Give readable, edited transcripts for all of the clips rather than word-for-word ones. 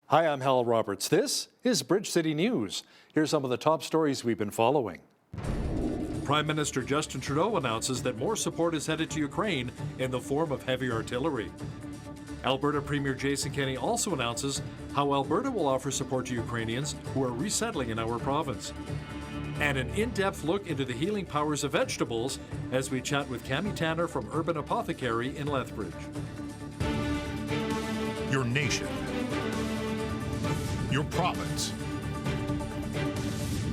Hi, I'm Hal Roberts. This is Bridge City News. Here's some of the top stories we've been following. Prime Minister Justin Trudeau announces that more support is headed to Ukraine in the form of heavy artillery. Alberta Premier Jason Kenney also announces how Alberta will offer support to Ukrainians who are resettling in our province. And an in-depth look into the healing powers of vegetables as we chat with Cami Tanner from Urban Apothecary in Lethbridge. Your nation. Your province.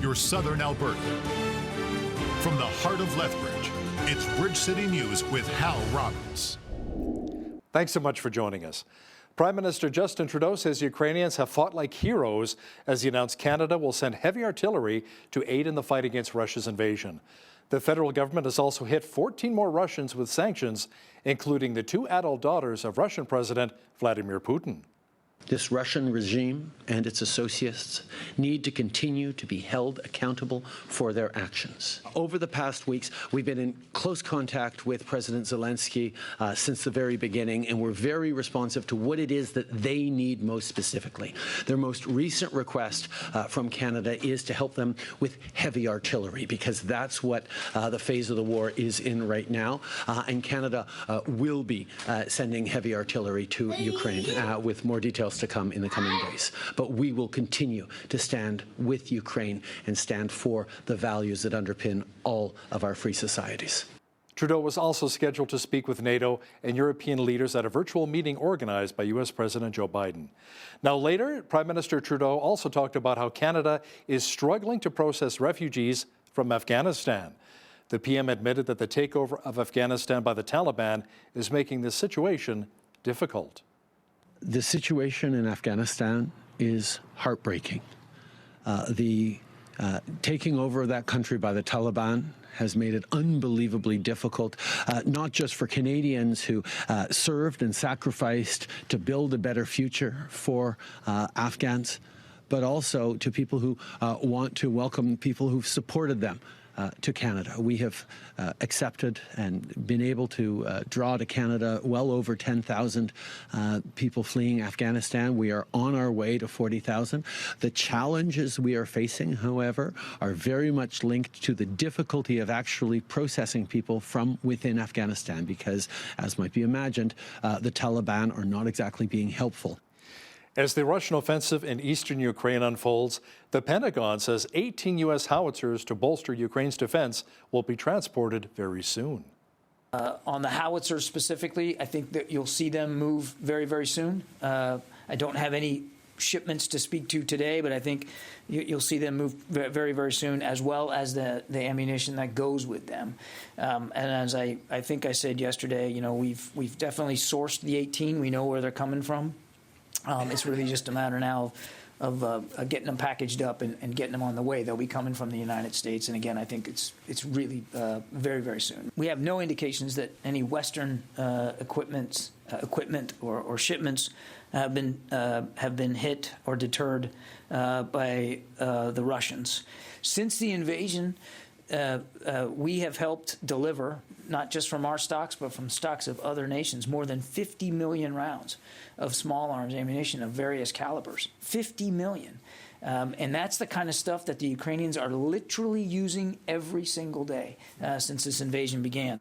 Your southern Alberta. From the heart of Lethbridge, it's Bridge City News with Hal Roberts. Thanks so much for joining us. Prime Minister Justin Trudeau says Ukrainians have fought like heroes as he announced Canada will send heavy artillery to aid in the fight against Russia's invasion. The federal government has also hit 14 more Russians with sanctions, including the 2 adult daughters of Russian President Vladimir Putin. This Russian regime and its associates need to continue to be held accountable for their actions. Over the past weeks, we've been in close contact with President Zelensky since the very beginning, and we're very responsive to what it is that they need most specifically. Their most recent request from Canada is to help them with heavy artillery, because that's what the phase of the war is in right now. And Canada will be sending heavy artillery to Ukraine with more details to come in the coming days. But we will continue to stand with Ukraine and stand for the values that underpin all of our free societies. Trudeau was also scheduled to speak with NATO and European leaders at a virtual meeting organized by U.S. President Joe Biden. Now later, Prime Minister Trudeau also talked about how Canada is struggling to process refugees from Afghanistan. The PM admitted that the takeover of Afghanistan by the Taliban is making the situation difficult. The situation in Afghanistan is heartbreaking. The taking over of that country by the Taliban has made it unbelievably difficult, not just for Canadians who served and sacrificed to build a better future for Afghans, but also to people who want to welcome people who've supported them to Canada. We have accepted and been able to draw to Canada well over 10,000 people fleeing Afghanistan. We are on our way to 40,000. The challenges we are facing, however, are very much linked to the difficulty of actually processing people from within Afghanistan because, as might be imagined, the Taliban are not exactly being helpful. As the Russian offensive in eastern Ukraine unfolds, the Pentagon says 18 U.S. howitzers to bolster Ukraine's defense will be transported very soon. On the howitzers specifically, I think that you'll see them move very, very soon. I don't have any shipments to speak to today, but I think you'll see them move very, very soon, as well as the ammunition that goes with them. And as I think I said yesterday, you know, we've definitely sourced the 18. We know where they're coming from. It's really just a matter now of getting them packaged up and getting them on the way. They'll be coming from the United States, and again, I think it's really very, very soon. We have no indications that any Western equipment or shipments have been hit or deterred by the Russians. Since the invasion, we have helped deliver, not just from our stocks, but from stocks of other nations, more than 50 million rounds of small arms ammunition of various calibers. 50 million. And that's the kind of stuff that the Ukrainians are literally using every single day since this invasion began.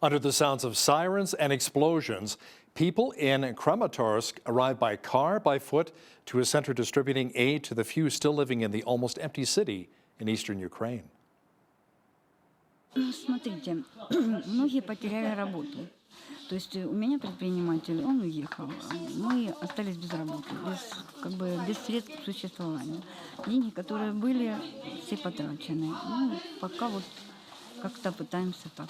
Under the sounds of sirens and explosions, people in Kramatorsk arrived by car, by foot, to a center distributing aid to the few still living in the almost empty city in eastern Ukraine. Ну, смотрите, многие потеряли работу. То есть у меня предприниматель, он уехал. Мы остались без работы, без средств к существованию. Деньги, которые были, все потрачены. Ну, пока вот как-то пытаемся так.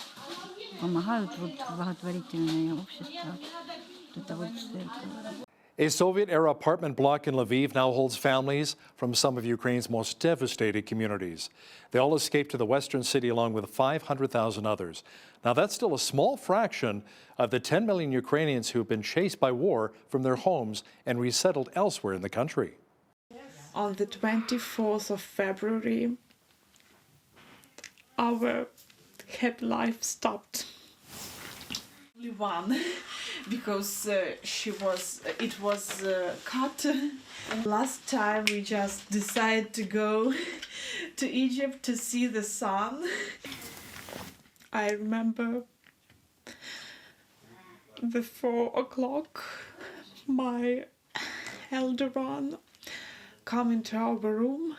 Помогают вот благотворительные общества. Это вот церковь. A Soviet-era apartment block in Lviv now holds families from some of Ukraine's most devastated communities. They all escaped to the western city along with 500,000 others. Now, that's still a small fraction of the 10 million Ukrainians who have been chased by war from their homes and resettled elsewhere in the country. On the 24th of February, our happy life stopped. Only one because it was cut. Last time we just decided to go to Egypt to see the sun. I remember the 4 o'clock, my elder one come into our room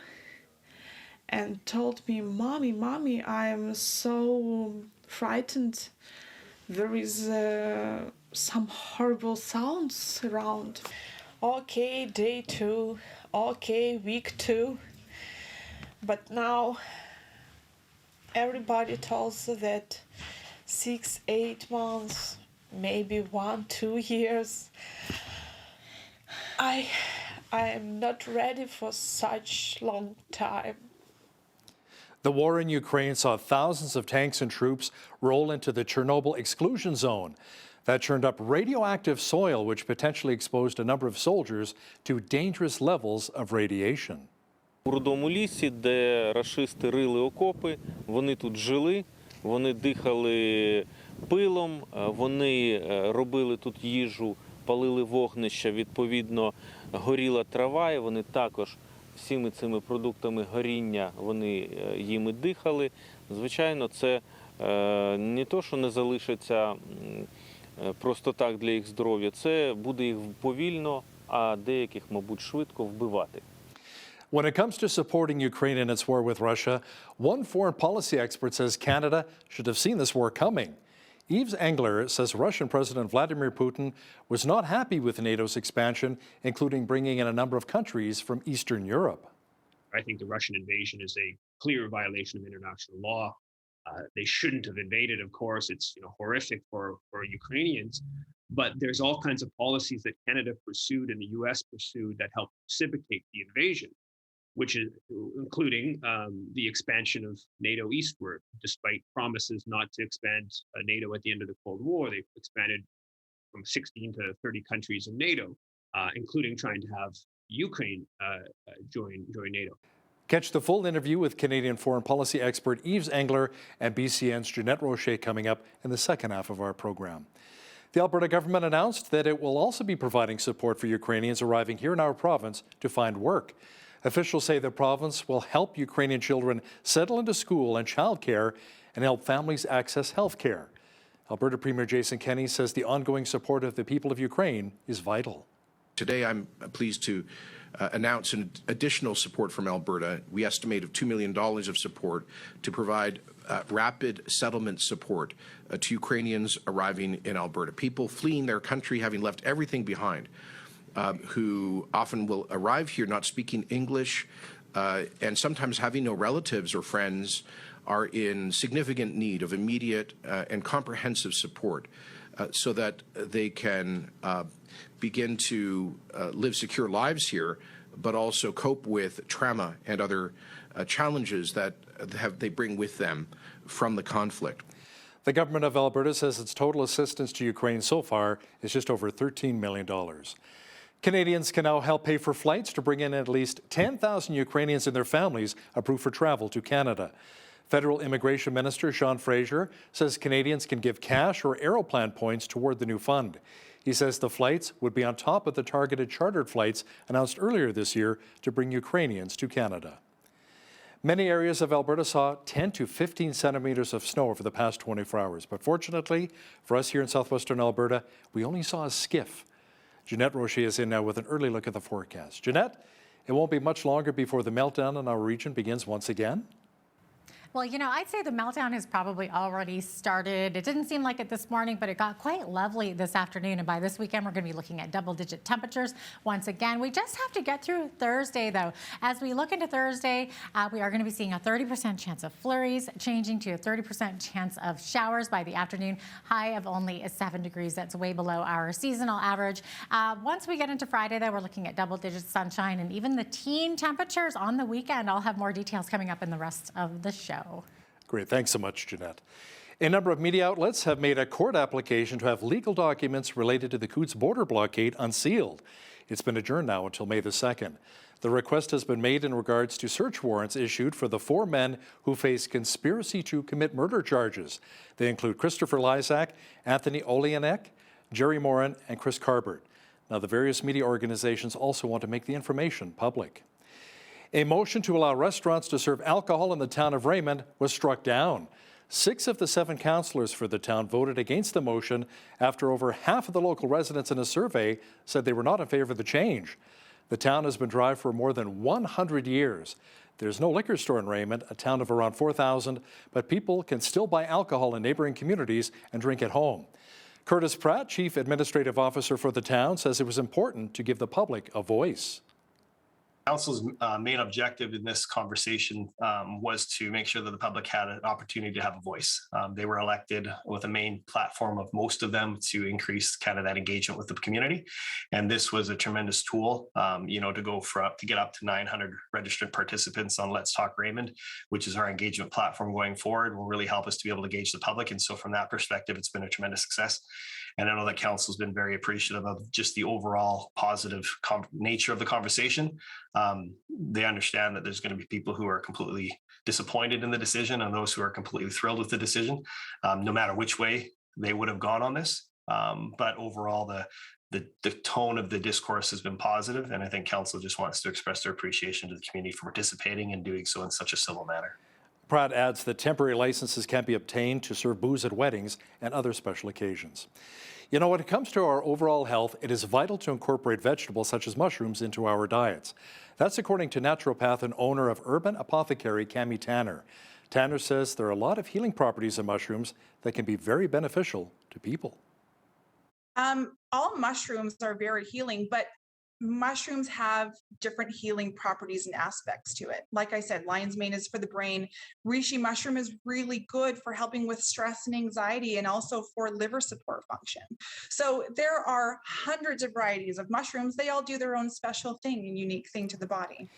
and told me, Mommy, I am so frightened. There is some horrible sounds around. Okay, day 2, okay, week 2. But now everybody tells that 6-8 months, maybe 1-2 years. I am not ready for such long time. The war in Ukraine saw thousands of tanks and troops roll into the Chernobyl exclusion zone. That churned up radioactive soil, which potentially exposed a number of soldiers to dangerous levels of radiation. У рудому лісі, де рашисти рили окопи, вони тут жили, вони дихали пилом, вони робили тут їжу, палили вогнища, відповідно, горіла трава, і вони також всіми цими продуктами горіння, вони їми дихали. Звичайно, це не то, що не залишиться просто так для їх здоров'я, це буде їх повільно, а деяких, мабуть, швидко вбивати. When it comes to supporting Ukraine in its war with Russia, one foreign policy expert says Canada should have seen this war coming. Yves Engler says Russian President Vladimir Putin was not happy with NATO's expansion, including bringing in a number of countries from Eastern Europe. I think the Russian invasion is a clear violation of international law. They shouldn't have invaded, of course. It's horrific for Ukrainians. But there's all kinds of policies that Canada pursued and the US pursued that helped precipitate the invasion, which is including the expansion of NATO eastward. Despite promises not to expand NATO at the end of the Cold War, they expanded from 16 to 30 countries in NATO, including trying to have Ukraine join NATO. Catch the full interview with Canadian foreign policy expert Yves Engler and BCN's Jeanette Rocher coming up in the second half of our program. The Alberta government announced that it will also be providing support for Ukrainians arriving here in our province to find work. Officials say the province will help Ukrainian children settle into school and childcare and help families access health care. Alberta Premier Jason Kenney says the ongoing support of the people of Ukraine is vital. Today, I'm pleased to announce an additional support from Alberta. We estimate of $2 million of support to provide rapid settlement support to Ukrainians arriving in Alberta. People fleeing their country, having left everything behind, who often will arrive here not speaking English and sometimes having no relatives or friends, are in significant need of immediate and comprehensive support so that they can begin to live secure lives here, but also cope with trauma and other challenges that they bring with them from the conflict. The government of Alberta says its total assistance to Ukraine so far is just over $13 million. Canadians can now help pay for flights to bring in at least 10,000 Ukrainians and their families approved for travel to Canada. Federal Immigration Minister Sean Fraser says Canadians can give cash or Aeroplan points toward the new fund. He says the flights would be on top of the targeted chartered flights announced earlier this year to bring Ukrainians to Canada. Many areas of Alberta saw 10 to 15 centimeters of snow over the past 24 hours. But fortunately, for us here in southwestern Alberta, we only saw a skiff. Jeanette Rocher is in now with an early look at the forecast. Jeanette, it won't be much longer before the meltdown in our region begins once again. Well, I'd say the meltdown has probably already started. It didn't seem like it this morning, but it got quite lovely this afternoon. And by this weekend, we're going to be looking at double-digit temperatures once again. We just have to get through Thursday, though. As we look into Thursday, we are going to be seeing a 30% chance of flurries, changing to a 30% chance of showers by the afternoon. High of only 7 degrees. That's way below our seasonal average. Once we get into Friday, though, we're looking at double-digit sunshine and even the teen temperatures on the weekend. I'll have more details coming up in the rest of the show. Great. Thanks so much, Jeanette. A number of media outlets have made a court application to have legal documents related to the Coutts border blockade unsealed. It's been adjourned now until May the 2nd. The request has been made in regards to search warrants issued for the 4 men who face conspiracy to commit murder charges. They include Christopher Lysak, Anthony Oleanek, Jerry Morin and Chris Carbert. Now, the various media organizations also want to make the information public. A motion to allow restaurants to serve alcohol in the town of Raymond was struck down. 6 of the 7 councillors for the town voted against the motion after over half of the local residents in a survey said they were not in favor of the change. The town has been dry for more than 100 years. There's no liquor store in Raymond, a town of around 4,000, but people can still buy alcohol in neighboring communities and drink at home. Curtis Pratt, Chief Administrative Officer for the town, says it was important to give the public a voice. Council's main objective in this conversation was to make sure that the public had an opportunity to have a voice. They were elected with a main platform of most of them to increase kind of that engagement with the community. And this was a tremendous tool, to get up to 900 registered participants on Let's Talk Raymond, which is our engagement platform going forward, will really help us to be able to engage the public. And so from that perspective, it's been a tremendous success. And I know that council's been very appreciative of just the overall positive nature of the conversation. They understand that there's going to be people who are completely disappointed in the decision and those who are completely thrilled with the decision, no matter which way they would have gone on this. But overall, the tone of the discourse has been positive, and I think council just wants to express their appreciation to the community for participating and doing so in such a civil manner. Pratt adds that temporary licenses can be obtained to serve booze at weddings and other special occasions. You know, when it comes to our overall health, it is vital to incorporate vegetables such as mushrooms into our diets. That's according to naturopath and owner of Urban Apothecary, Cami Tanner. Tanner says there are a lot of healing properties in mushrooms that can be very beneficial to people. All mushrooms are very healing, but mushrooms have different healing properties and aspects to it. Like I said, lion's mane is for the brain. Reishi mushroom is really good for helping with stress and anxiety and also for liver support function. So there are hundreds of varieties of mushrooms. They all do their own special thing and unique thing to the body.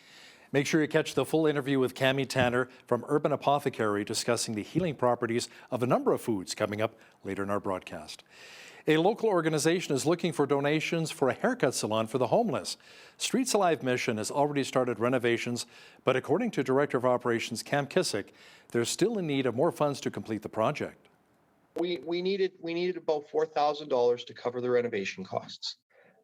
Make sure you catch the full interview with Cami Tanner from Urban Apothecary discussing the healing properties of a number of foods coming up later in our broadcast. A local organization is looking for donations for a haircut salon for the homeless. Streets Alive Mission has already started renovations, but according to Director of Operations Cam Kissick, they're still in need of more funds to complete the project. We needed about $4,000 to cover the renovation costs.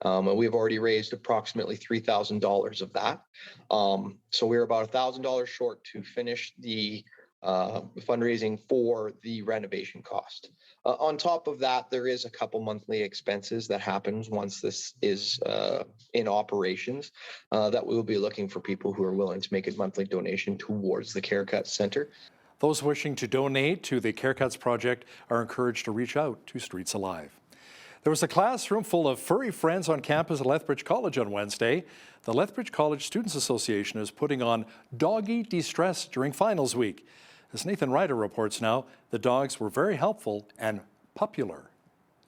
And we've already raised approximately $3,000 of that. So we're about $1,000 short to finish the fundraising for the renovation cost. On top of that, there is a couple monthly expenses that happens once this is in operations that we will be looking for people who are willing to make a monthly donation towards the CareCut Center. Those wishing to donate to the CareCuts project are encouraged to reach out to Streets Alive. There was a classroom full of furry friends on campus at Lethbridge College on Wednesday. The Lethbridge College Students Association is putting on Doggy De-Stress during finals week. As Nathan Ryder reports now, the dogs were very helpful and popular.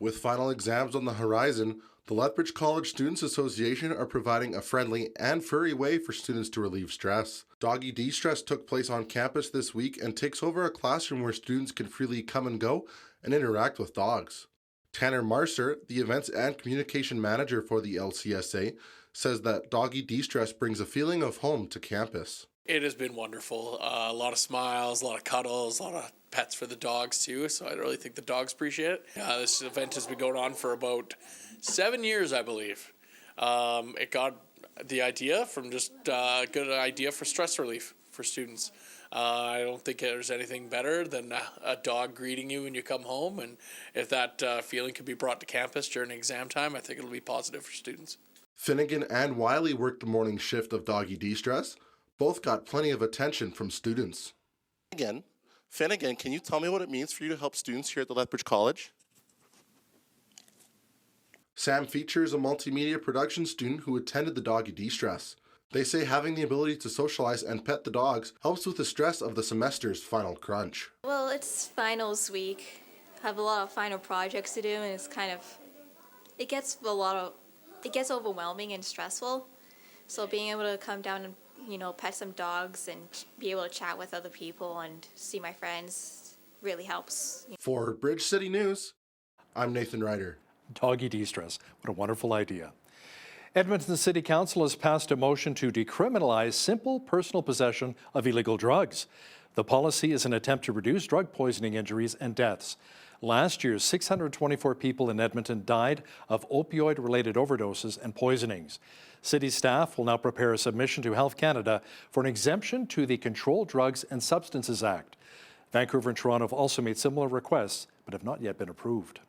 With final exams on the horizon, the Lethbridge College Students Association are providing a friendly and furry way for students to relieve stress. Doggy De-Stress took place on campus this week and takes over a classroom where students can freely come and go and interact with dogs. Tanner Marcer, the Events and Communication Manager for the LCSA, says that Doggy De-Stress brings a feeling of home to campus. It has been wonderful. A lot of smiles, a lot of cuddles, a lot of pets for the dogs too. So I really think the dogs appreciate it. This event has been going on for about 7 years, I believe. It got the idea from just a good idea for stress relief for students. I don't think there's anything better than a dog greeting you when you come home. And if that feeling could be brought to campus during exam time, I think it'll be positive for students. Finnegan and Wiley worked the morning shift of Doggy De-Stress. Both got plenty of attention from students. Finnegan, can you tell me what it means for you to help students here at the Lethbridge College? Sam Features, a multimedia production student who attended the Doggy De-Stress. They say having the ability to socialize and pet the dogs helps with the stress of the semester's final crunch. Well, it's finals week. I have a lot of final projects to do, and it gets overwhelming and stressful. So being able to come down and pet some dogs and be able to chat with other people and see my friends really helps. For Bridge City News, I'm Nathan Ryder. Doggy De-Stress, what a wonderful idea. Edmonton City Council has passed a motion to decriminalize simple personal possession of illegal drugs. The policy is an attempt to reduce drug poisoning injuries and deaths. Last year, 624 people in Edmonton died of opioid-related overdoses and poisonings. City staff will now prepare a submission to Health Canada for an exemption to the Controlled Drugs and Substances Act. Vancouver and Toronto have also made similar requests, but have not yet been approved.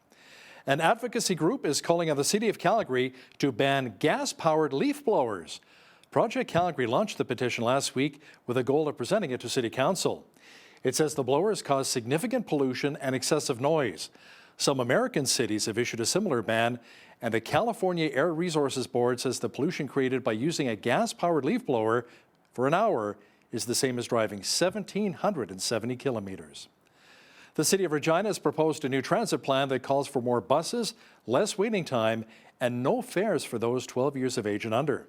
An advocacy group is calling on the City of Calgary to ban gas-powered leaf blowers. Project Calgary launched the petition last week with a goal of presenting it to City Council. It says the blowers cause significant pollution and excessive noise. Some American cities have issued a similar ban, and the California Air Resources Board says the pollution created by using a gas-powered leaf blower for an hour is the same as driving 1,770 kilometers. The City of Regina has proposed a new transit plan that calls for more buses, less waiting time, and no fares for those 12 years of age and under.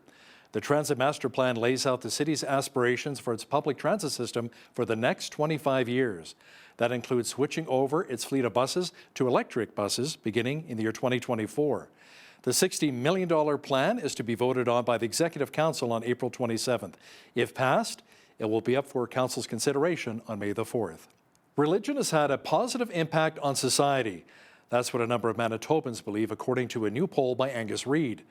The Transit Master Plan lays out the city's aspirations for its public transit system for the next 25 years. That includes switching over its fleet of buses to electric buses beginning in the year 2024. The $60 million plan is to be voted on by the Executive Council on April 27th. If passed, it will be up for Council's consideration on May the 4th. Religion has had a positive impact on society. That's what a number of Manitobans believe, according to a new poll by Angus Reid.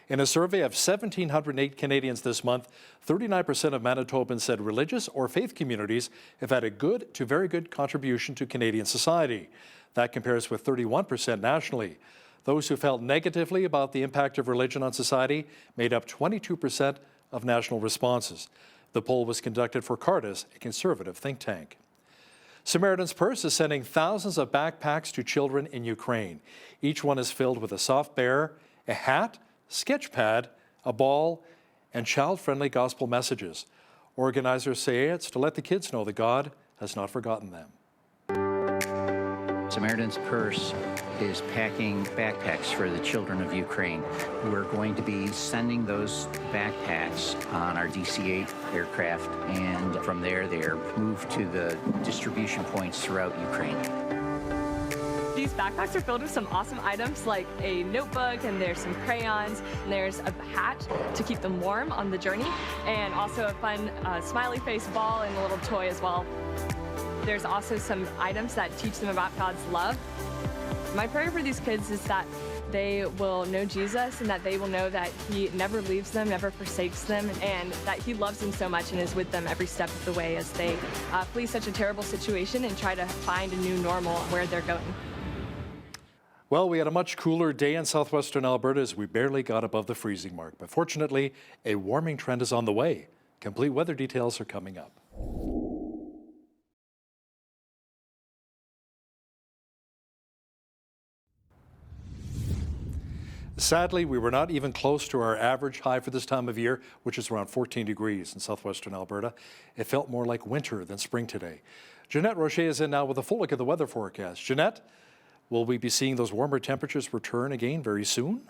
In a survey of 1,708 Canadians this month, 39% of Manitobans said religious or faith communities have had a good to very good contribution to Canadian society. That compares with 31% nationally. Those who felt negatively about the impact of religion on society made up 22% of national responses. The poll was conducted for Cardis, a conservative think tank. Samaritan's Purse is sending thousands of backpacks to children in Ukraine. Each one is filled with a soft bear, a hat, sketch pad, a ball, and child-friendly gospel messages. Organizers say it's to let the kids know that God has not forgotten them. Samaritan's Purse is packing backpacks for the children of Ukraine. We're going to be sending those backpacks on our DC-8 aircraft, and from there they're moved to the distribution points throughout Ukraine. These backpacks are filled with some awesome items like a notebook, and there's some crayons, and there's a hat to keep them warm on the journey, and also a fun smiley face ball and a little toy as well. There's also some items that teach them about God's love. My prayer for these kids is that they will know Jesus, and that they will know that He never leaves them, never forsakes them, and that He loves them so much and is with them every step of the way as they flee such a terrible situation and try to find a new normal where they're going. Well, we had a much cooler day in southwestern Alberta as we barely got above the freezing mark. But fortunately, a warming trend is on the way. Complete weather details are coming up. Sadly, we were not even close to our average high for this time of year, which is around 14 degrees in southwestern Alberta. It felt more like winter than spring today. Jeanette Rocher is in now with a full look at the weather forecast. Jeanette, will we be seeing those warmer temperatures return again very soon?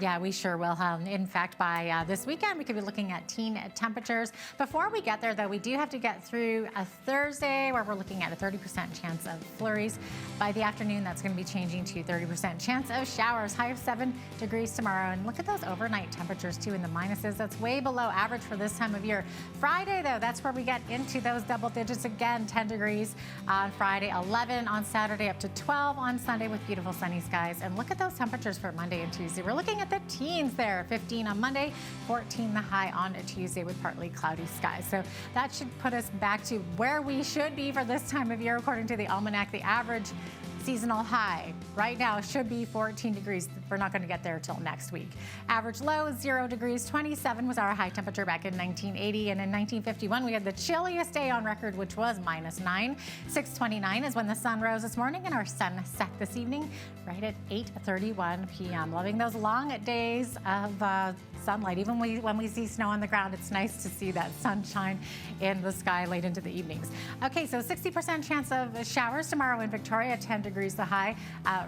Yeah, we sure will. In fact, by this weekend, we could be looking at teen temperatures. Before we get there, though, we do have to get through a Thursday where we're looking at a 30% chance of flurries. By the afternoon, that's going to be changing to 30% chance of showers. High of 7 degrees tomorrow. And look at those overnight temperatures, too, in the minuses. That's way below average for this time of year. Friday, though, that's where we get into those double digits again. 10 degrees on Friday, 11 on Saturday, up to 12 on Sunday with beautiful sunny skies. And look at those temperatures for Monday and Tuesday. We're looking at the teens there, 15 on Monday, 14 the high on Tuesday with partly cloudy skies. So that should put us back to where we should be for this time of year, according to the almanac. The average seasonal high right now should be 14 degrees. We're not going to get there till next week. Average low 0 degrees. 27 was our high temperature back in 1980, and in 1951 we had the chilliest day on record, which was -9. 6:29 is when the sun rose this morning, and our sun set this evening right at 8:31 p.m. Loving those long days of sunlight. Even when we see snow on the ground, it's nice to see that sunshine in the sky late into the evenings. Okay, so 60% chance of showers tomorrow in Victoria, 10 degrees the high.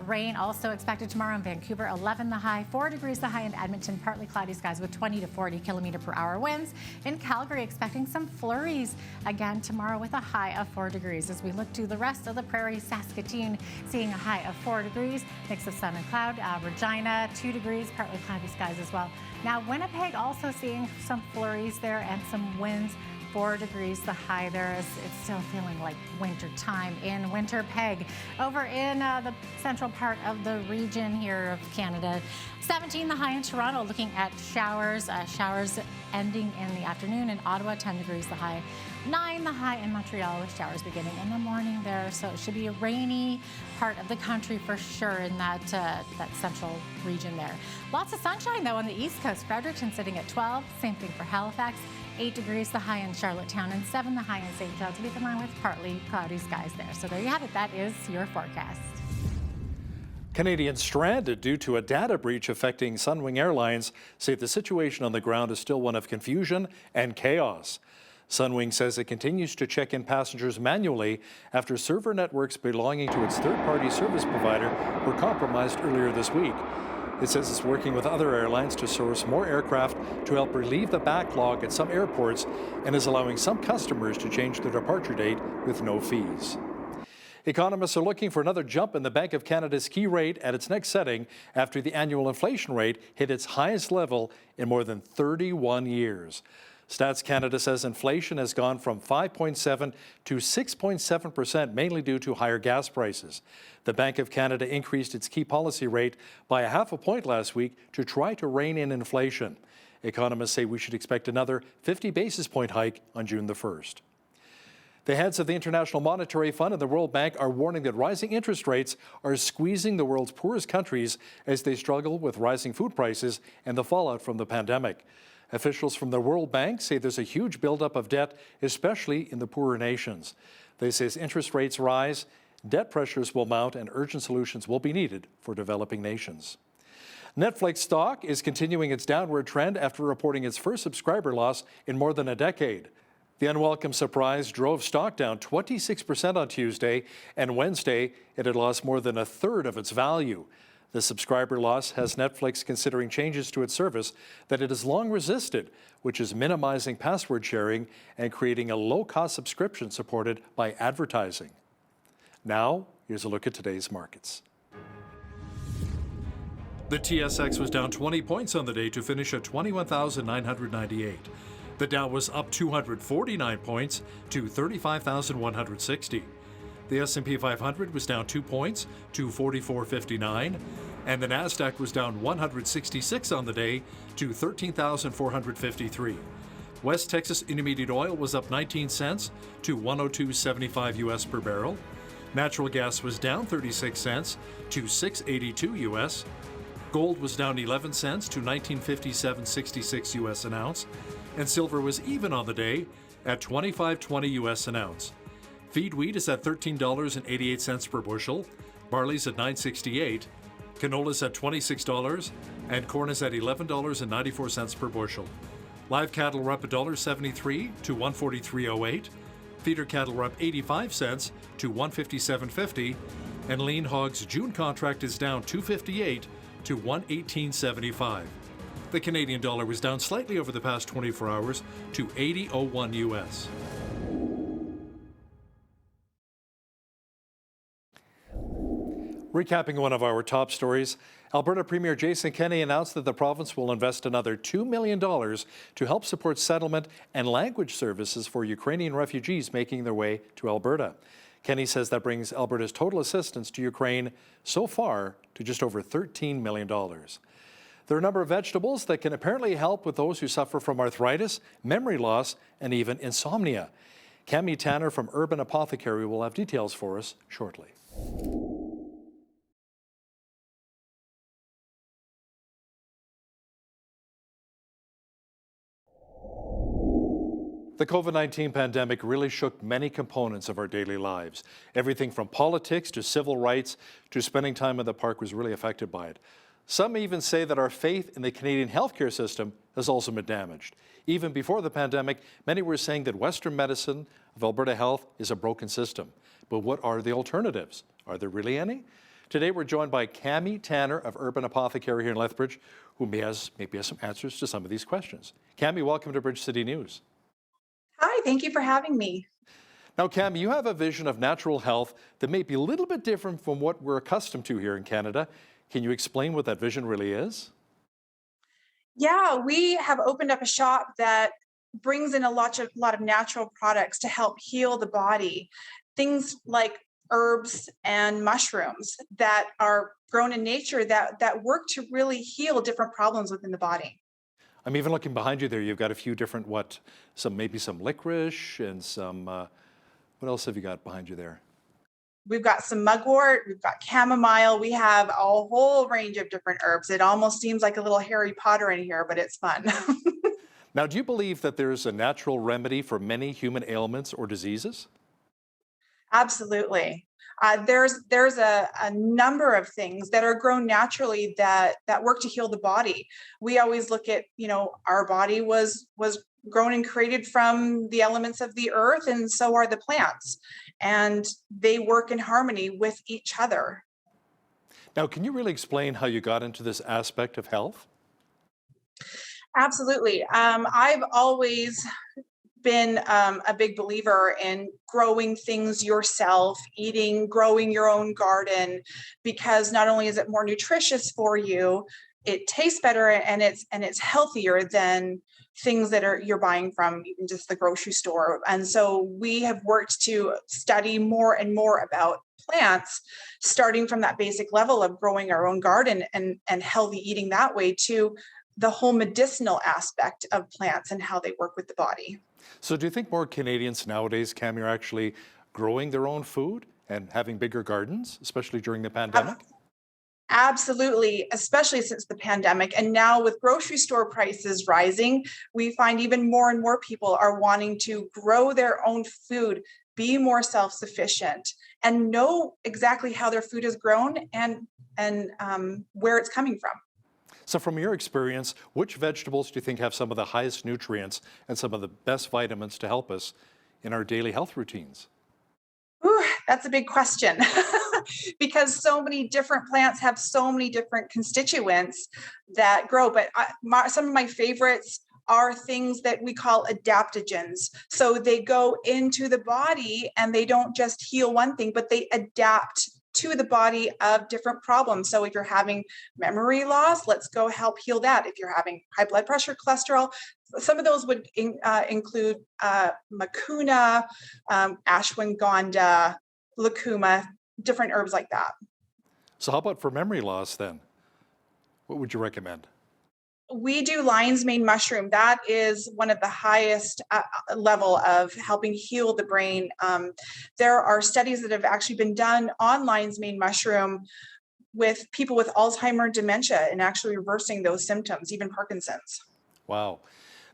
Rain also expected tomorrow in Vancouver, 11 the high, 4 degrees the high in Edmonton, partly cloudy skies with 20 to 40 kilometer per hour winds. In Calgary, expecting some flurries again tomorrow with a high of 4 degrees. As we look to the rest of the prairie, Saskatoon seeing a high of 4 degrees, mix of sun and cloud. Regina, 2 degrees, partly cloudy skies as well. Now, Winnipeg also seeing some flurries there and some winds. 4 degrees the high there. It's still feeling like winter time in Winterpeg. Over in the central part of the region here of Canada, 17 the high in Toronto, looking at showers. Showers ending in the afternoon. In Ottawa, 10 degrees the high. 9 the high in Montreal, with showers beginning in the morning there. So it should be a rainy part of the country for sure in that central region there. Lots of sunshine though on the east coast. Fredericton sitting at 12. Same thing for Halifax. 8 degrees the high in Charlottetown and 7 the high in St. John's, Newfoundland, with partly cloudy skies there. So there you have it. That is your forecast. Canadians stranded due to a data breach affecting Sunwing Airlines say the situation on the ground is still one of confusion and chaos. Sunwing says it continues to check in passengers manually after server networks belonging to its third-party service provider were compromised earlier this week. It says it's working with other airlines to source more aircraft to help relieve the backlog at some airports and is allowing some customers to change their departure date with no fees. Economists are looking for another jump in the Bank of Canada's key rate at its next setting after the annual inflation rate hit its highest level in more than 31 years. Stats Canada says inflation has gone from 5.7 to 6.7%, mainly due to higher gas prices. The Bank of Canada increased its key policy rate by 0.5 point last week to try to rein in inflation. Economists say we should expect another 50 basis point hike on June the 1st. The heads of the International Monetary Fund and the World Bank are warning that rising interest rates are squeezing the world's poorest countries as they struggle with rising food prices and the fallout from the pandemic. Officials from the World Bank say there's a huge buildup of debt, especially in the poorer nations. They say as interest rates rise, debt pressures will mount and urgent solutions will be needed for developing nations. Netflix stock is continuing its downward trend after reporting its first subscriber loss in more than a decade. The unwelcome surprise drove stock down 26% on Tuesday, and Wednesday it had lost more than a third of its value. The subscriber loss has Netflix considering changes to its service that it has long resisted, which is minimizing password sharing and creating a low-cost subscription supported by advertising. Now, here's a look at today's markets. The TSX was down 20 points on the day to finish at 21,998. The Dow was up 249 points to 35,160. The S&P 500 was down 2 points to 4459, and the Nasdaq was down 166 on the day to 13,453. West Texas Intermediate Oil was up 19 cents to 102.75 US per barrel. Natural gas was down 36 cents to 6.82 US. Gold was down 11 cents to 1957.66 US an ounce, and silver was even on the day at 25.20 US an ounce. Feed wheat is at $13.88 per bushel, barley's at $9.68, canola's at $26, and corn is at $11.94 per bushel. Live cattle were up $1.73 to $143.08, feeder cattle were up 85 cents to $157.50, and lean hogs June contract is down $2.58 to $118.75. The Canadian dollar was down slightly over the past 24 hours to 80.01 US. Recapping one of our top stories, Alberta Premier Jason Kenney announced that the province will invest another $2 million to help support settlement and language services for Ukrainian refugees making their way to Alberta. Kenney says that brings Alberta's total assistance to Ukraine so far to just over $13 million. There are a number of vegetables that can apparently help with those who suffer from arthritis, memory loss, and even insomnia. Cami Tanner from Urban Apothecary will have details for us shortly. The COVID-19 pandemic really shook many components of our daily lives. Everything from politics to civil rights to spending time in the park was really affected by it. Some even say that our faith in the Canadian healthcare system has also been damaged. Even before the pandemic, many were saying that Western medicine of Alberta Health is a broken system. But what are the alternatives? Are there really any? Today we're joined by Cami Tanner of Urban Apothecary here in Lethbridge, who maybe has some answers to some of these questions. Cami, welcome to Bridge City News. Hi, thank you for having me. Now, Cami, you have a vision of natural health that may be a little bit different from what we're accustomed to here in Canada. Can you explain what that vision really is? Yeah, we have opened up a shop that brings in a lot of natural products to help heal the body. Things like herbs and mushrooms that are grown in nature that work to really heal different problems within the body. I'm even looking behind you there. You've got a few different, maybe some licorice and some, what else have you got behind you there? We've got some mugwort, we've got chamomile, we have a whole range of different herbs. It almost seems like a little Harry Potter in here, but it's fun. Now, do you believe that there's a natural remedy for many human ailments or diseases? Absolutely. There's a number of things that are grown naturally that work to heal the body. We always look at, our body was grown and created from the elements of the earth, and so are the plants. And they work in harmony with each other. Now, can you really explain how you got into this aspect of health? Absolutely. I've always been a big believer in growing things yourself, growing your own garden, because not only is it more nutritious for you, it tastes better and it's healthier than things that you're buying from even just the grocery store. And so we have worked to study more and more about plants, starting from that basic level of growing our own garden and healthy eating that way, to the whole medicinal aspect of plants and how they work with the body. So do you think more Canadians nowadays, Cam, are actually growing their own food and having bigger gardens, especially during the pandemic? Absolutely, especially since the pandemic. And now with grocery store prices rising, we find even more and more people are wanting to grow their own food, be more self-sufficient, and know exactly how their food is grown and where it's coming from. So from your experience, which vegetables do you think have some of the highest nutrients and some of the best vitamins to help us in our daily health routines? Ooh, that's a big question because so many different plants have so many different constituents that grow. But some of my favorites are things that we call adaptogens. So they go into the body and they don't just heal one thing, but they adapt to the body of different problems. So if you're having memory loss, let's go help heal that. If you're having high blood pressure, cholesterol, some of those would include mucuna, ashwagandha, lucuma, different herbs like that. So how about for memory loss then? What would you recommend? We do lion's mane mushroom. That is one of the highest level of helping heal the brain. There are studies that have actually been done on lion's mane mushroom with people with Alzheimer's, dementia, and actually reversing those symptoms, even Parkinson's. Wow.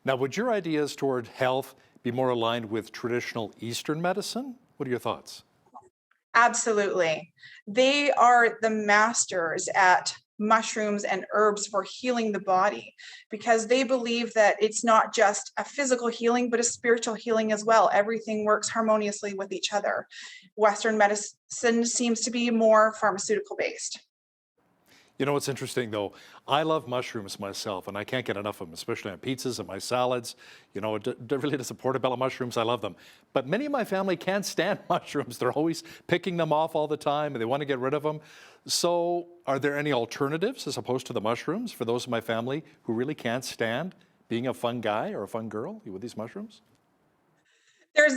Now, would your ideas toward health be more aligned with traditional Eastern medicine? What are your thoughts? Absolutely. They are the masters at mushrooms and herbs for healing the body, because they believe that it's not just a physical healing, but a spiritual healing as well. Everything works harmoniously with each other. Western medicine seems to be more pharmaceutical based. You know what's interesting though? I love mushrooms myself, and I can't get enough of them, especially on pizzas and my salads. You know, it really does portobello mushrooms. I love them. But many of my family can't stand mushrooms. They're always picking them off all the time, and they want to get rid of them. So are there any alternatives as opposed to the mushrooms for those in my family who really can't stand being a fun guy or a fun girl with these mushrooms?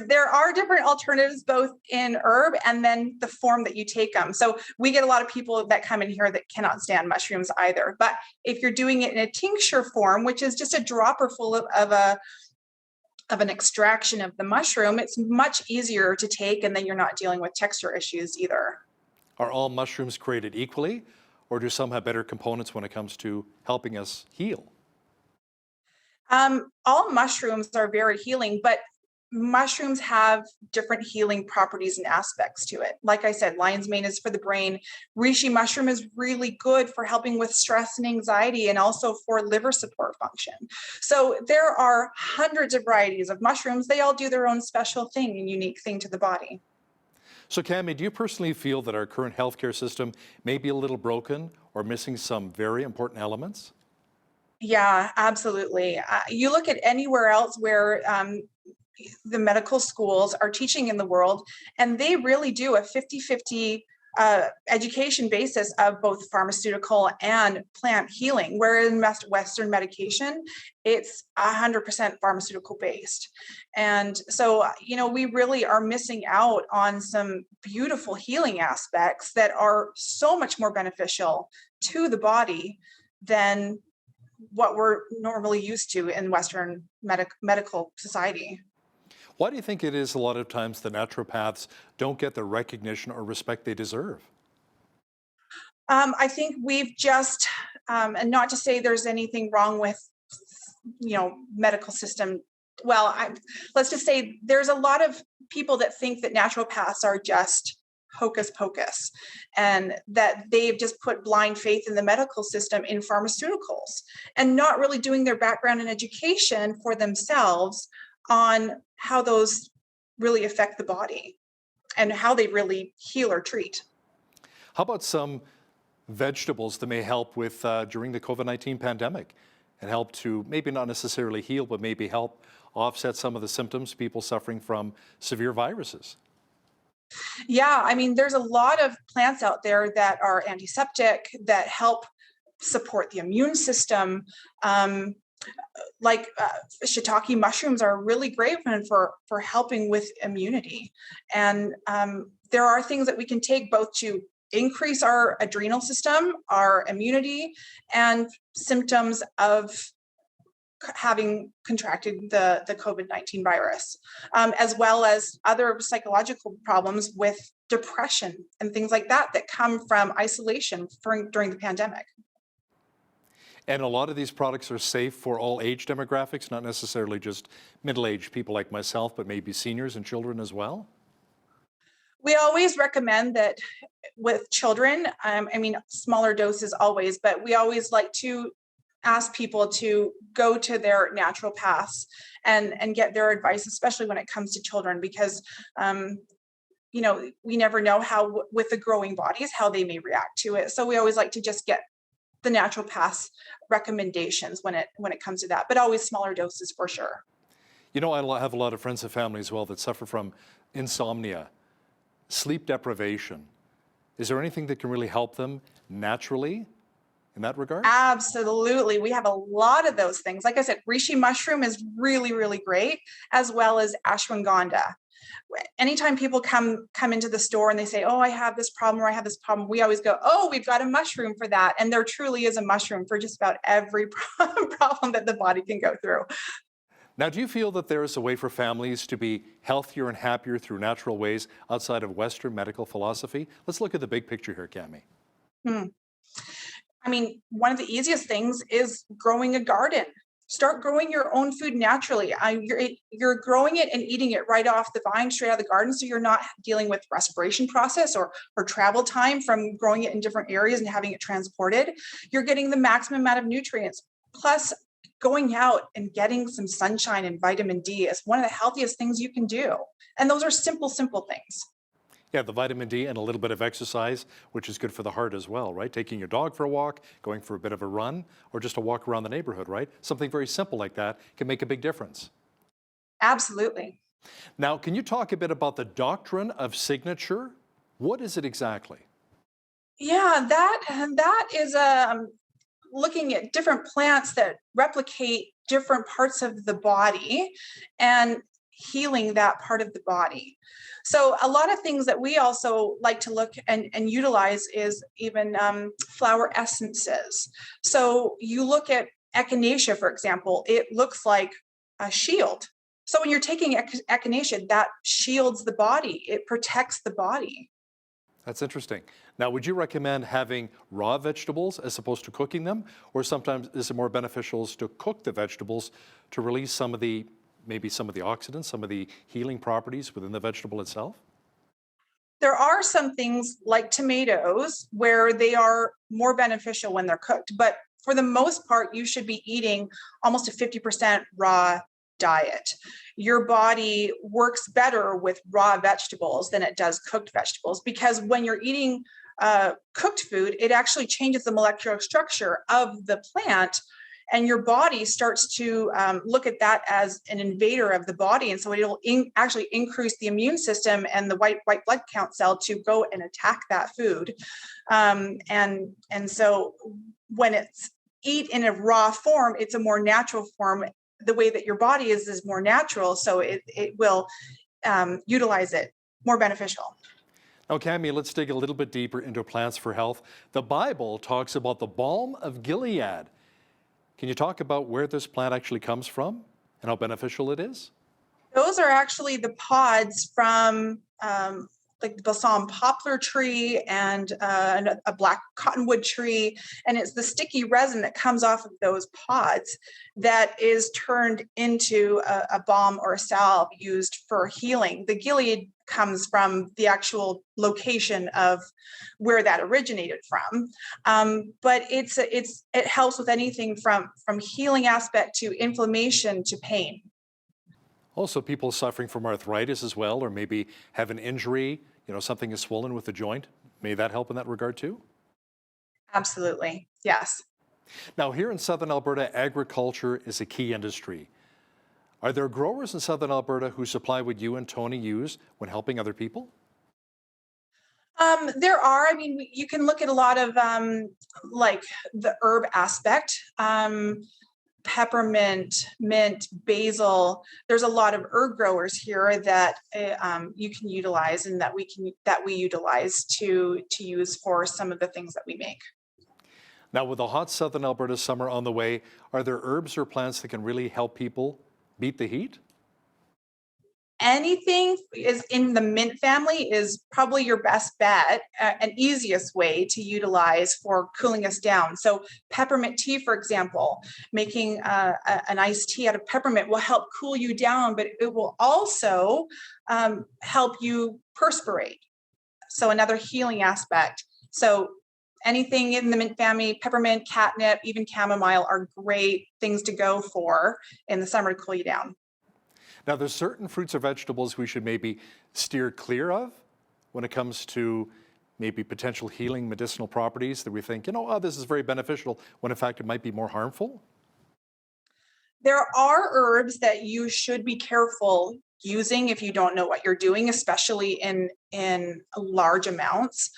There are different alternatives, both in herb and then the form that you take them. So we get a lot of people that come in here that cannot stand mushrooms either. But if you're doing it in a tincture form, which is just a dropper full of an extraction of the mushroom, it's much easier to take, and then you're not dealing with texture issues either. Are all mushrooms created equally, or do some have better components when it comes to helping us heal? All mushrooms are very healing, but mushrooms have different healing properties and aspects to it. Like I said, lion's mane is for the brain. Reishi mushroom is really good for helping with stress and anxiety, and also for liver support function. So there are hundreds of varieties of mushrooms. They all do their own special thing and unique thing to the body. So Cammie, do you personally feel that our current healthcare system may be a little broken or missing some very important elements? Yeah, absolutely. You look at anywhere else where the medical schools are teaching in the world, and they really do a 50-50 education basis of both pharmaceutical and plant healing, where in Western medication, it's 100% pharmaceutical based. And so, we really are missing out on some beautiful healing aspects that are so much more beneficial to the body than what we're normally used to in Western medical society. Why do you think it is a lot of times the naturopaths don't get the recognition or respect they deserve? I think we've just, and not to say there's anything wrong with, medical system. Well, let's just say there's a lot of people that think that naturopaths are just hocus pocus and that they've just put blind faith in the medical system in pharmaceuticals and not really doing their background and education for themselves on how those really affect the body and how they really heal or treat. How about some vegetables that may help with during the COVID-19 pandemic and help to maybe not necessarily heal, but maybe help offset some of the symptoms people suffering from severe viruses? Yeah, I mean, there's a lot of plants out there that are antiseptic, that help support the immune system. Like shiitake mushrooms are really great for helping with immunity. And there are things that we can take both to increase our adrenal system, our immunity, and symptoms of having contracted the COVID-19 virus, as well as other psychological problems with depression and things like that come from isolation during the pandemic. And a lot of these products are safe for all age demographics, not necessarily just middle-aged people like myself, but maybe seniors and children as well? We always recommend that with children, smaller doses always, but we always like to ask people to go to their naturopaths and get their advice, especially when it comes to children, because we never know how with the growing bodies, how they may react to it. So we always like to just get the naturopath's recommendations when it comes to that, but always smaller doses for sure. I have a lot of friends and family as well that suffer from insomnia, sleep deprivation. Is there anything that can really help them naturally in that regard? Absolutely. We have a lot of those things. Like I said, reishi mushroom is really, really great, as well as ashwagandha. Anytime people come into the store and they say, oh, I have this problem or I have this problem, we always go, oh, we've got a mushroom for that. And there truly is a mushroom for just about every problem that the body can go through. Now, do you feel that there is a way for families to be healthier and happier through natural ways outside of Western medical philosophy? Let's look at the big picture here, Cami. One of the easiest things is growing a garden. Start growing your own food naturally. You're growing it and eating it right off the vine, straight out of the garden, so you're not dealing with respiration process or travel time from growing it in different areas and having it transported. You're getting the maximum amount of nutrients. Plus, going out and getting some sunshine and vitamin D is one of the healthiest things you can do. And those are simple things. Yeah, the vitamin D and a little bit of exercise, which is good for the heart as well, right? Taking your dog for a walk, going for a bit of a run, or just a walk around the neighborhood, right? Something very simple like that can make a big difference. Absolutely. Now, can you talk a bit about the Doctrine of Signature? What is it exactly? Yeah, that is looking at different plants that replicate different parts of the body and healing that part of the body. So a lot of things that we also like to look and utilize is even flower essences. So you look at echinacea, for example, it looks like a shield. So when you're taking echinacea, that shields the body. It protects the body. That's interesting. Now, would you recommend having raw vegetables as opposed to cooking them? Or sometimes is it more beneficial to cook the vegetables to release maybe some of the oxidants, some of the healing properties within the vegetable itself? There are some things like tomatoes where they are more beneficial when they're cooked, but for the most part, you should be eating almost a 50% raw diet. Your body works better with raw vegetables than it does cooked vegetables, because when you're eating cooked food, it actually changes the molecular structure of the plant and your body starts to look at that as an invader of the body, and so it'll actually increase the immune system and the white blood count cell to go and attack that food. And so when it's eat in a raw form, it's a more natural form. The way that your body is more natural, so it will utilize it more beneficial. Now, Cami, let's dig a little bit deeper into plants for health. The Bible talks about the balm of Gilead. Can you talk about where this plant actually comes from and how beneficial it is? Those are actually the pods from like the balsam poplar tree and a black cottonwood tree. And it's the sticky resin that comes off of those pods that is turned into a balm or a salve used for healing. The Gilead comes from the actual location of where that originated from. But it helps with anything from healing aspect to inflammation to pain. Also, people suffering from arthritis as well, or maybe have an injury, something is swollen with the joint. May that help in that regard too? Absolutely, yes. Now, here in Southern Alberta, agriculture is a key industry. Are there growers in Southern Alberta who supply what you and Tony use when helping other people? There are. I mean, you can look at a lot of like the herb aspect. Peppermint, mint, basil. There's a lot of herb growers here that you can utilize, and that we utilize to use for some of the things that we make. Now, with the hot Southern Alberta summer on the way, are there herbs or plants that can really help people beat the heat? Anything is in the mint family is probably your best bet, an easiest way to utilize for cooling us down. So peppermint tea, for example, making an iced tea out of peppermint will help cool you down, but it will also help you perspirate. So another healing aspect. So anything in the mint family, peppermint, catnip, even chamomile are great things to go for in the summer to cool you down. Now, there's certain fruits or vegetables we should maybe steer clear of when it comes to maybe potential healing medicinal properties that we think, this is very beneficial, when in fact it might be more harmful? There are herbs that you should be careful using if you don't know what you're doing, especially in large amounts.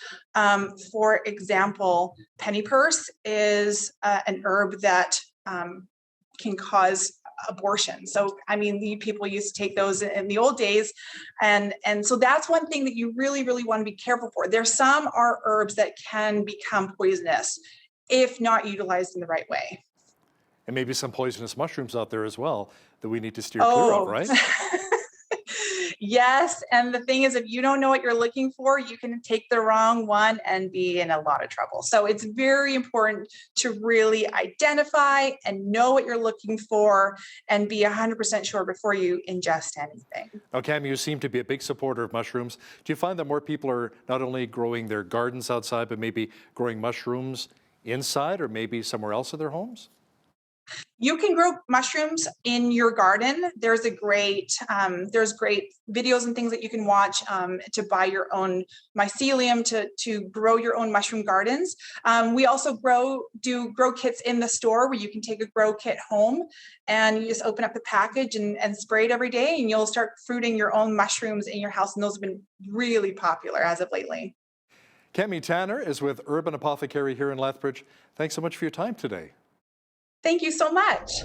For example, pennypurse is an herb that can cause abortion. So, I mean, people used to take those in the old days. And so that's one thing that you really, really want to be careful for. There's some are herbs that can become poisonous if not utilized in the right way. And maybe some poisonous mushrooms out there as well that we need to steer clear of, right? Yes. And the thing is, if you don't know what you're looking for, you can take the wrong one and be in a lot of trouble. So it's very important to really identify and know what you're looking for and be 100% sure before you ingest anything. Now, Cam, you seem to be a big supporter of mushrooms. Do you find that more people are not only growing their gardens outside, but maybe growing mushrooms inside or maybe somewhere else in their homes? You can grow mushrooms in your garden. There's great videos and things that you can watch to buy your own mycelium to grow your own mushroom gardens. We also do grow kits in the store where you can take a grow kit home and you just open up the package and spray it every day, and you'll start fruiting your own mushrooms in your house. And those have been really popular as of lately. Cami Tanner is with Urban Apothecary here in Lethbridge. Thanks so much for your time today. Thank you so much.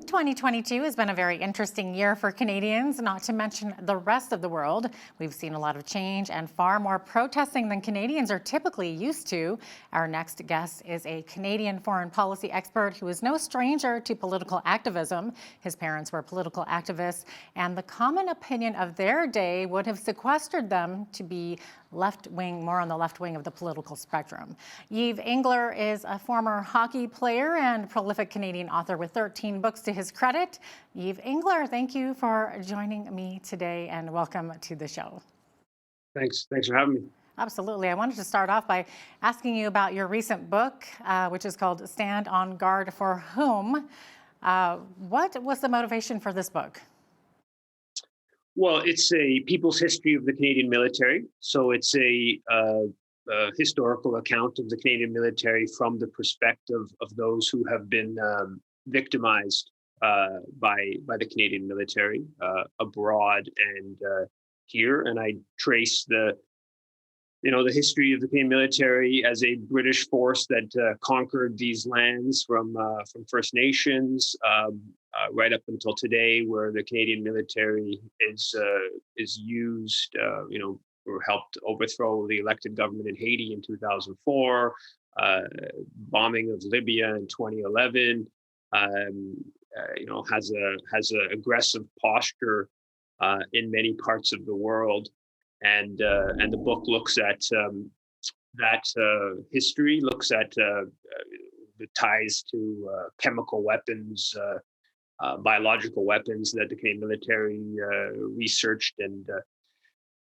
2022 has been a very interesting year for Canadians, not to mention the rest of the world. We've seen a lot of change and far more protesting than Canadians are typically used to. Our next guest is a Canadian foreign policy expert who is no stranger to political activism. His parents were political activists, and the common opinion of their day would have sequestered them to be left-wing, more on the left wing of the political spectrum. Yves Engler is a former hockey player and prolific Canadian author with 13 books to his credit. Yves Engler, thank you for joining me today and welcome to the show. Thanks for having me. Absolutely. I wanted to start off by asking you about your recent book, which is called Stand on Guard for Whom. What was the motivation for this book? Well, it's a people's history of the Canadian military. So it's a historical account of the Canadian military from the perspective of those who have been victimized by the Canadian military abroad and here. And I trace the history of the Canadian military as a British force that conquered these lands from First Nations right up until today, where the Canadian military is used, or helped overthrow the elected government in Haiti in 2004, bombing of Libya in 2011. Has a aggressive posture in many parts of the world. And the book looks at that history, looks at the ties to chemical weapons, biological weapons that the Canadian military researched and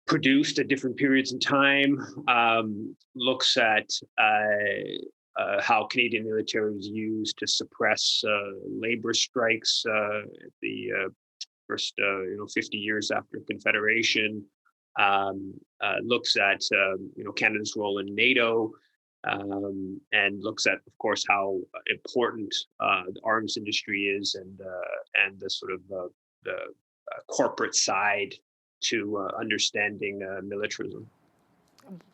produced at different periods in time, looks at how Canadian military was used to suppress labor strikes at the first 50 years after Confederation. Looks at Canada's role in NATO, and looks at, of course, how important the arms industry is, and the sort of the corporate side to understanding militarism.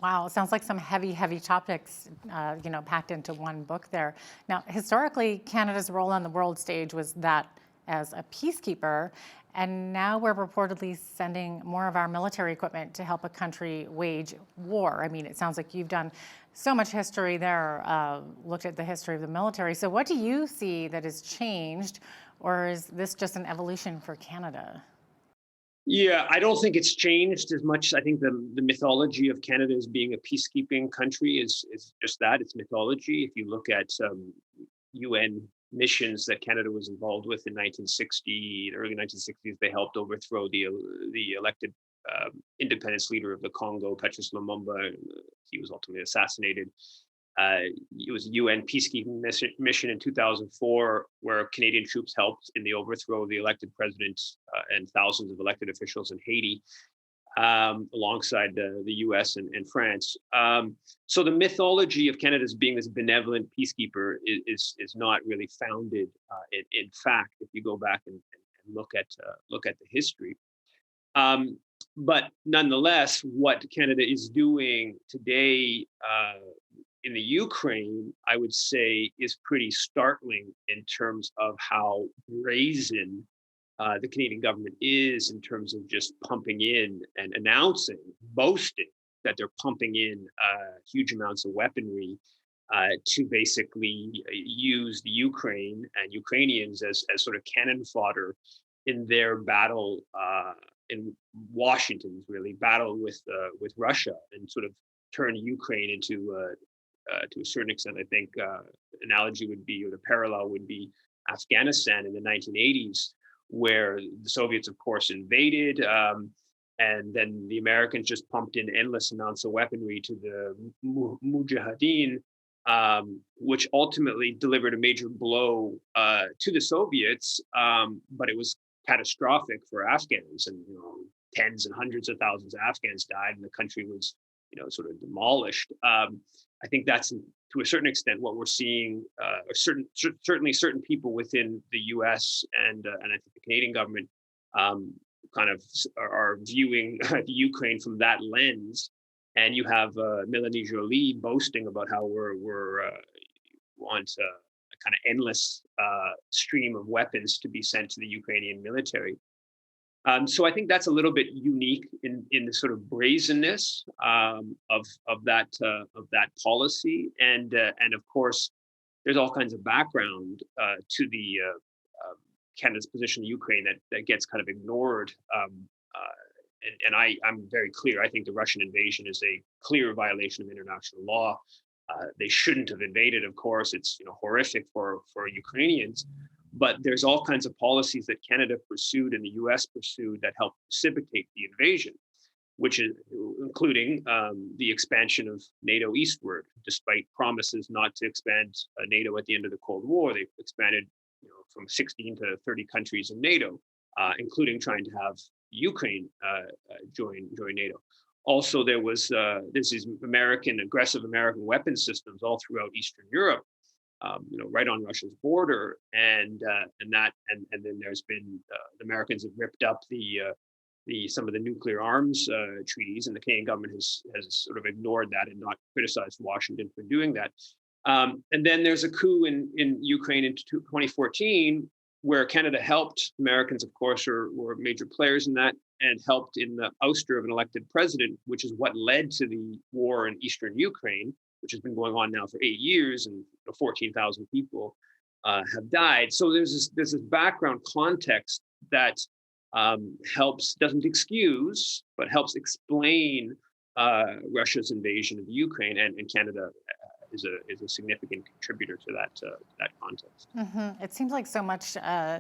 Wow, it sounds like some heavy topics, packed into one book there. Now, historically, Canada's role on the world stage was that as a peacekeeper, and now we're reportedly sending more of our military equipment to help a country wage war. I mean, it sounds like you've done so much history there, looked at the history of the military. So what do you see that has changed, or is this just an evolution for Canada? Yeah, I don't think it's changed as much. I think the mythology of Canada as being a peacekeeping country is just that, it's mythology. If you look at UN missions that Canada was involved with in 1960, the early 1960s, they helped overthrow the elected independence leader of the Congo, Patrice Lumumba. He was ultimately assassinated. It was a UN peacekeeping mission in 2004, where Canadian troops helped in the overthrow of the elected president and thousands of elected officials in Haiti, alongside the US and France. So the mythology of Canada as being this benevolent peacekeeper is not really founded in fact, if you go back and look at the history. But nonetheless, what Canada is doing today in the Ukraine, I would say, is pretty startling in terms of how brazen the Canadian government is in terms of just pumping in and announcing, boasting that they're pumping in huge amounts of weaponry to basically use the Ukraine and Ukrainians as sort of cannon fodder in their battle in Washington's really battle with Russia, and sort of turn Ukraine into to a certain extent, I think analogy would be, or the parallel would be, Afghanistan in the 1980s, where the Soviets, of course, invaded, and then the Americans just pumped in endless amounts of weaponry to the Mujahideen, which ultimately delivered a major blow to the Soviets, but it was catastrophic for Afghans, and tens and hundreds of thousands of Afghans died, and the country was sort of demolished. I think that's, to a certain extent, what we're seeing. Certainly certain people within the U.S. and I think the Canadian government kind of are viewing the Ukraine from that lens. And you have Melanie Joly boasting about how we want a kind of endless stream of weapons to be sent to the Ukrainian military. So I think that's a little bit unique in the sort of brazenness of that policy, and of course, there's all kinds of background to the Canada's position in Ukraine that gets kind of ignored. And I'm very clear. I think the Russian invasion is a clear violation of international law. They shouldn't have invaded. Of course, it's horrific for Ukrainians. But there's all kinds of policies that Canada pursued and the U.S. pursued that helped precipitate the invasion, which is including the expansion of NATO eastward. Despite promises not to expand NATO at the end of the Cold War, they expanded from 16 to 30 countries in NATO, including trying to have Ukraine join NATO. Also, there's these aggressive American weapon systems all throughout Eastern Europe, right on Russia's border, and then there's been the Americans have ripped up some of the nuclear arms treaties, and the Canadian government has sort of ignored that and not criticized Washington for doing that. And then there's a coup in Ukraine in 2014, where Canada helped. Americans, of course, were major players in that, and helped in the ouster of an elected president, which is what led to the war in eastern Ukraine, which has been going on now for 8 years, and 14,000 people have died. So there's this background context that doesn't excuse, but helps explain Russia's invasion of Ukraine, and Canada is a significant contributor to that context. It seems like so much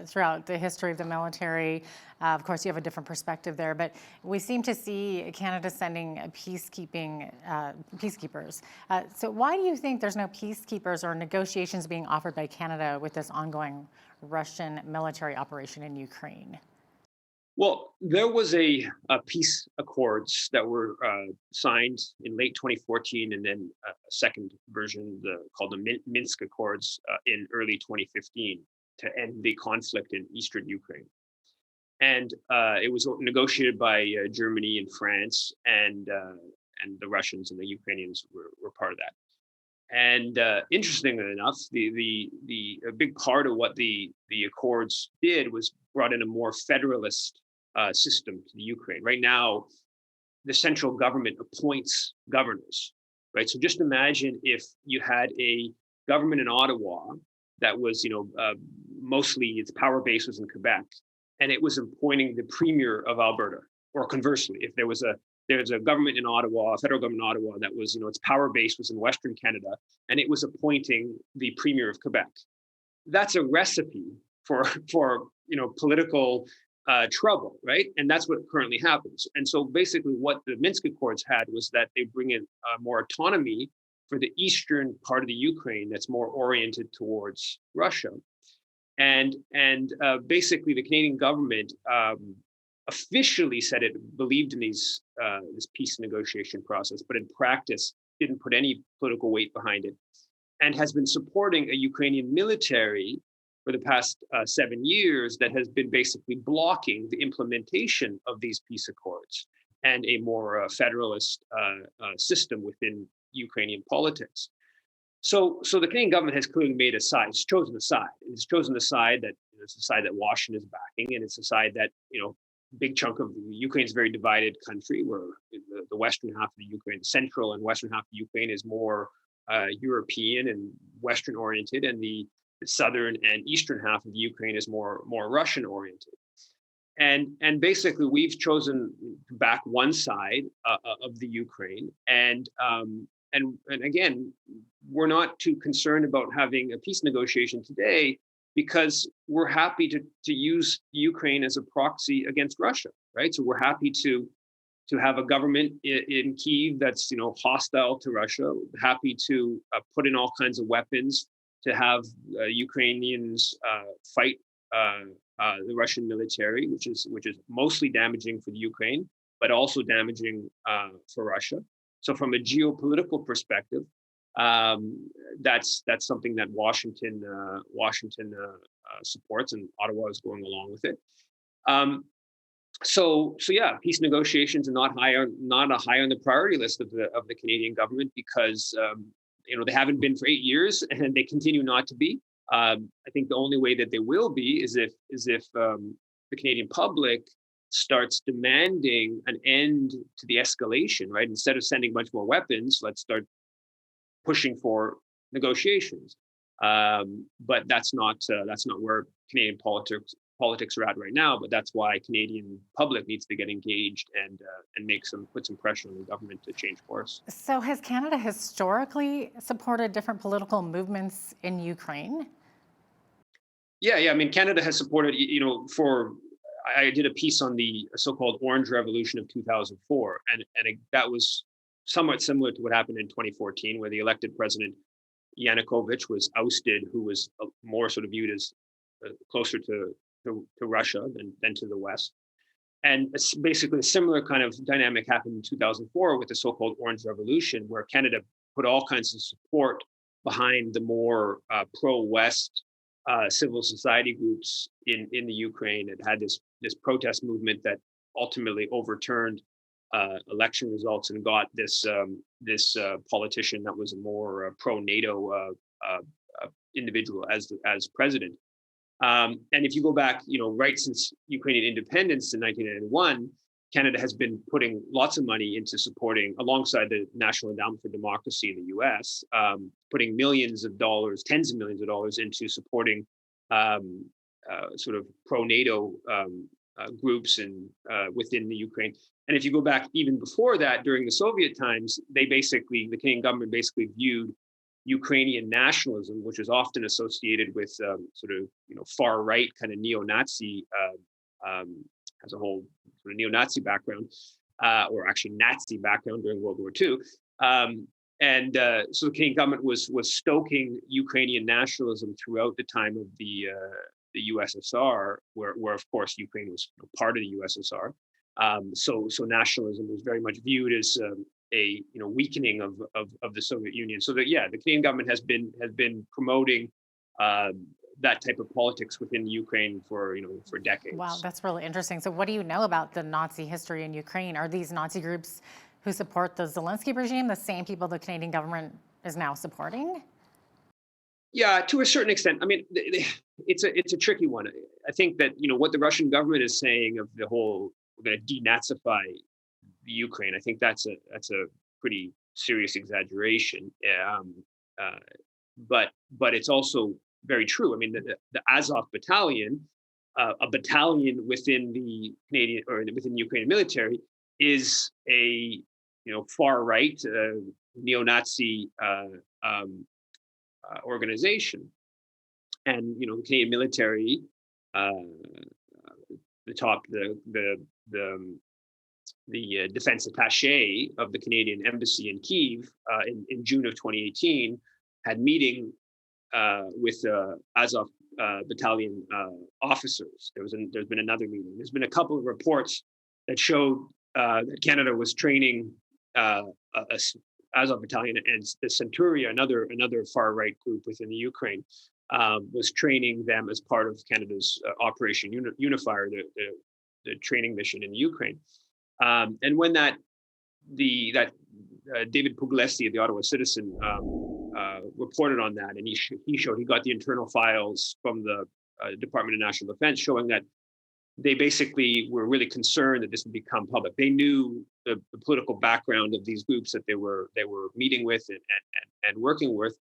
throughout the history of the military. Of course, you have a different perspective there, but we seem to see Canada sending peacekeepers. So why do you think there's no peacekeepers or negotiations being offered by Canada with this ongoing Russian military operation in Ukraine? Well, there was a peace accords that were signed in late 2014, and then a second version called the Minsk Accords in early 2015 to end the conflict in eastern Ukraine. And it was negotiated by Germany and France, and the Russians and the Ukrainians were part of that. And interestingly enough, a big part of what the accords did was brought in a more federalist system to the Ukraine. Right now, the central government appoints governors, right? So just imagine if you had a government in Ottawa that was, mostly its power base was in Quebec, and it was appointing the premier of Alberta, or conversely, if there's a government in Ottawa, a federal government in Ottawa that was, its power base was in Western Canada, and it was appointing the premier of Quebec. That's a recipe for political trouble, right? And that's what currently happens. And so basically what the Minsk Accords had was that they bring in more autonomy for the eastern part of the Ukraine that's more oriented towards Russia. And basically the Canadian government officially said it believed in this peace negotiation process, but in practice didn't put any political weight behind it, and has been supporting a Ukrainian military for the past 7 years that has been basically blocking the implementation of these peace accords and a more federalist system within Ukrainian politics. So the Canadian government has clearly made a side. It's chosen a side. It's chosen the side that it's a side that Washington is backing, and it's a side that big chunk of Ukraine is a very divided country, where the western half of the Ukraine, the central and western half of Ukraine, is more European and Western oriented, and the southern and eastern half of the Ukraine is more Russian oriented. And basically we've chosen to back one side of the Ukraine, and again, we're not too concerned about having a peace negotiation today, because we're happy to use Ukraine as a proxy against Russia, right? So we're happy to have a government in Kyiv that's hostile to Russia, happy to put in all kinds of weapons to have Ukrainians fight the Russian military, which is mostly damaging for the Ukraine, but also damaging for Russia. So from a geopolitical perspective, that's something that Washington supports, and Ottawa is going along with it. So yeah, peace negotiations are not high on the priority list of the Canadian government, because they haven't been for 8 years, and they continue not to be. I think the only way that they will be is if the Canadian public starts demanding an end to the escalation, right? Instead of sending much more weapons, let's start pushing for negotiations. But that's not where Canadian politics are at right now. But that's why Canadian public needs to get engaged and put some pressure on the government to change course. So has Canada historically supported different political movements in Ukraine? Yeah. I mean, Canada has supported, I did a piece on the so-called Orange Revolution of 2004, and that was somewhat similar to what happened in 2014, where the elected president Yanukovych was ousted, who was more sort of viewed as closer to Russia than to the West. basically a similar kind of dynamic happened in 2004 with the so-called Orange Revolution, where Canada put all kinds of support behind the more pro-West civil society groups in the Ukraine. It had this protest movement that ultimately overturned election results and got this politician that was a more pro-NATO individual as president. And if you go back, right since Ukrainian independence in 1991, Canada has been putting lots of money into supporting, alongside the National Endowment for Democracy in the U.S., putting millions of dollars, tens of millions of dollars into supporting sort of pro-NATO groups and within the Ukraine. And if you go back even before that, during the Soviet times, the Canadian government basically viewed Ukrainian nationalism, which is often associated with sort of far right kind of neo-Nazi, has a whole sort of neo-Nazi background, or actually Nazi background during World War II. So the Canadian government was stoking Ukrainian nationalism throughout the time of the USSR, where of course Ukraine was part of the USSR. So nationalism was very much viewed as a weakening of the Soviet Union. So that the Canadian government has been promoting that type of politics within Ukraine for decades. Wow, that's really interesting. So what do you know about the Nazi history in Ukraine? Are these Nazi groups who support the Zelensky regime the same people the Canadian government is now supporting? Yeah, to a certain extent. I mean, it's a tricky one. I think that what the Russian government is saying of the whole, we're going to denazify the Ukraine, I think that's a pretty serious exaggeration. But it's also very true. I mean, the Azov battalion, a battalion within the Canadian or within the Ukrainian military, is a far right neo-Nazi organization, and the Canadian military, the defense attaché of the Canadian embassy in Kyiv in June of 2018 had meeting with Azov battalion officers. There's been another meeting. There's been a couple of reports that showed that Canada was training Azov battalion, and the Centuria, another far right group within the Ukraine, was training them as part of Canada's Operation Unifier, the training mission in Ukraine. And when David Puglisi, the Ottawa Citizen, reported on that, and he got the internal files from the Department of National Defense showing that they basically were really concerned that this would become public. They knew the political background of these groups that they were meeting with and working with,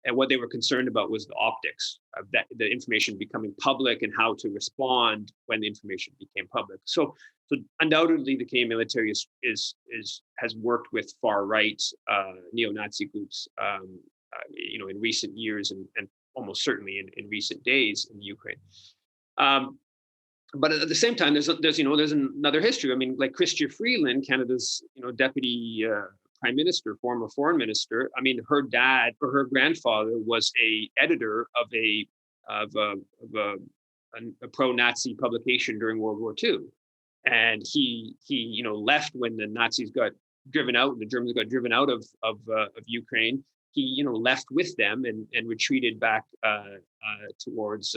and what they were concerned about was the optics of that, the information becoming public, and how to respond when the information became public. So undoubtedly, the Canadian military has worked with far right neo-Nazi groups, in recent years, and almost certainly in recent days in Ukraine. But at the same time, there's another history. I mean, like Chrystia Freeland, Canada's deputy prime minister, former foreign minister. I mean, her dad or her grandfather was a editor of a pro-Nazi publication during World War II, and he left when the Nazis got driven out, the Germans got driven out of Ukraine. He left with them and retreated back towards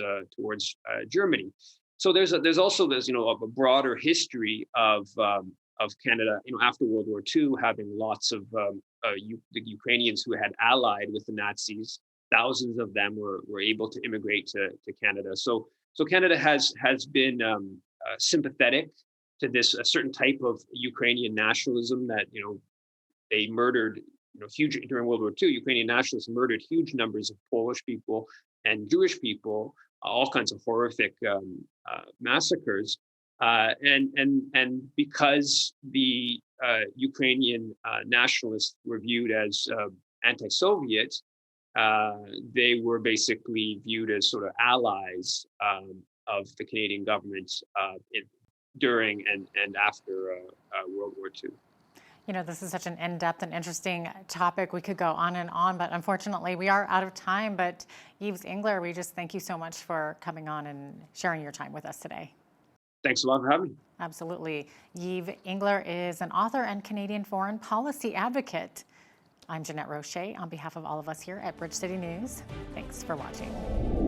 Germany. So there's also this a broader history of Canada after World War II having lots of the Ukrainians who had allied with the Nazis. Thousands of them were able to immigrate to Canada. So Canada has been sympathetic to this a certain type of Ukrainian nationalism that they murdered huge during World War II. Ukrainian nationalists murdered huge numbers of Polish people and Jewish people, all kinds of horrific massacres, and because the Ukrainian nationalists were viewed as anti-Soviet, they were basically viewed as sort of allies of the Canadian government during and after World War II. This is such an in-depth and interesting topic. We could go on, but unfortunately we are out of time. But Yves Engler, we just thank you so much for coming on and sharing your time with us today. Thanks a lot for having me. Absolutely. Yves Engler is an author and Canadian foreign policy advocate. I'm Jeanette Roche on behalf of all of us here at Bridge City News. Thanks for watching.